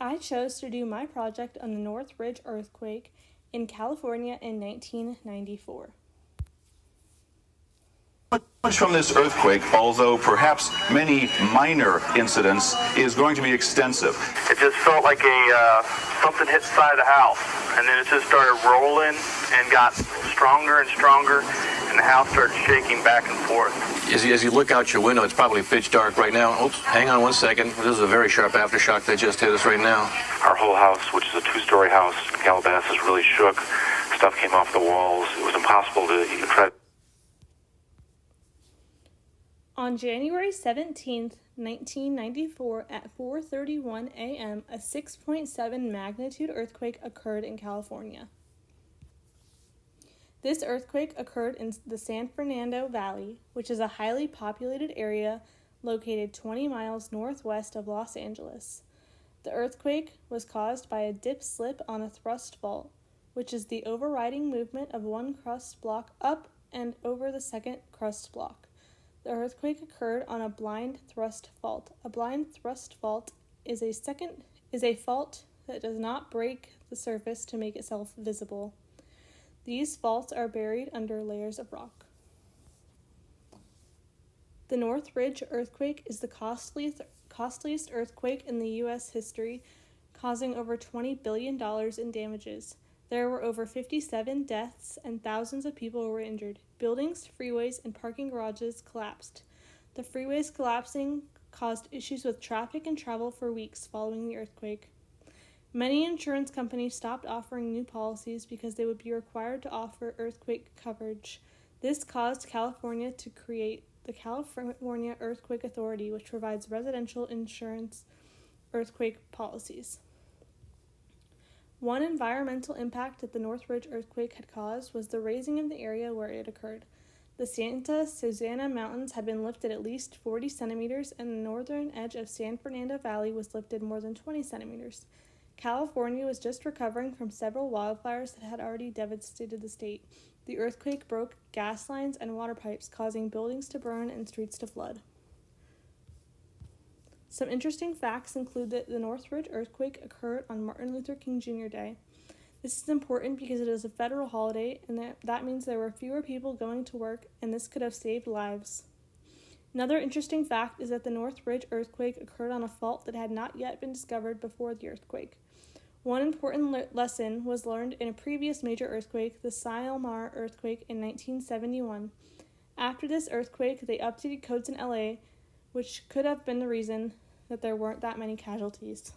I chose to do my project on the Northridge earthquake in California in 1994. Damage from this earthquake, although perhaps many minor incidents, is going to be extensive. It just felt like something hit the side of the house, and then it just started rolling and got stronger and stronger, and the house started shaking back and forth. As you look out your window, it's probably pitch dark right now. Oops, hang on one second. This is a very sharp aftershock that just hit us right now. Our whole house, which is a two-story house in Calabasas, really shook. Stuff came off the walls. It was impossible to even try. On January 17, 1994, at 4:31 a.m., a 6.7 magnitude earthquake occurred in California. This earthquake occurred in the San Fernando Valley, which is a highly populated area located 20 miles northwest of Los Angeles. The earthquake was caused by a dip slip on a thrust fault, which is the overriding movement of one crust block up and over the second crust block. The earthquake occurred on a blind thrust fault. A blind thrust fault is a fault that does not break the surface to make itself visible. These faults are buried under layers of rock. The Northridge earthquake is the costliest earthquake in the U.S. history, causing over $20 billion in damages. There were over 57 deaths and thousands of people were injured. Buildings, freeways, and parking garages collapsed. The freeways collapsing caused issues with traffic and travel for weeks following the earthquake. Many insurance companies stopped offering new policies because they would be required to offer earthquake coverage. This caused California to create the California Earthquake Authority, which provides residential insurance earthquake policies. One environmental impact that the Northridge earthquake had caused was the raising of the area where it occurred. The Santa Susana Mountains had been lifted at least 40 centimeters, and the northern edge of San Fernando Valley was lifted more than 20 centimeters. California was just recovering from several wildfires that had already devastated the state. The earthquake broke gas lines and water pipes, causing buildings to burn and streets to flood. Some interesting facts include that the Northridge earthquake occurred on Martin Luther King Jr. Day. This is important because it is a federal holiday, and that means there were fewer people going to work, and this could have saved lives. Another interesting fact is that the Northridge earthquake occurred on a fault that had not yet been discovered before the earthquake. One important lesson was learned in a previous major earthquake, the Sylmar earthquake in 1971. After this earthquake, they updated codes in LA, which could have been the reason that there weren't that many casualties.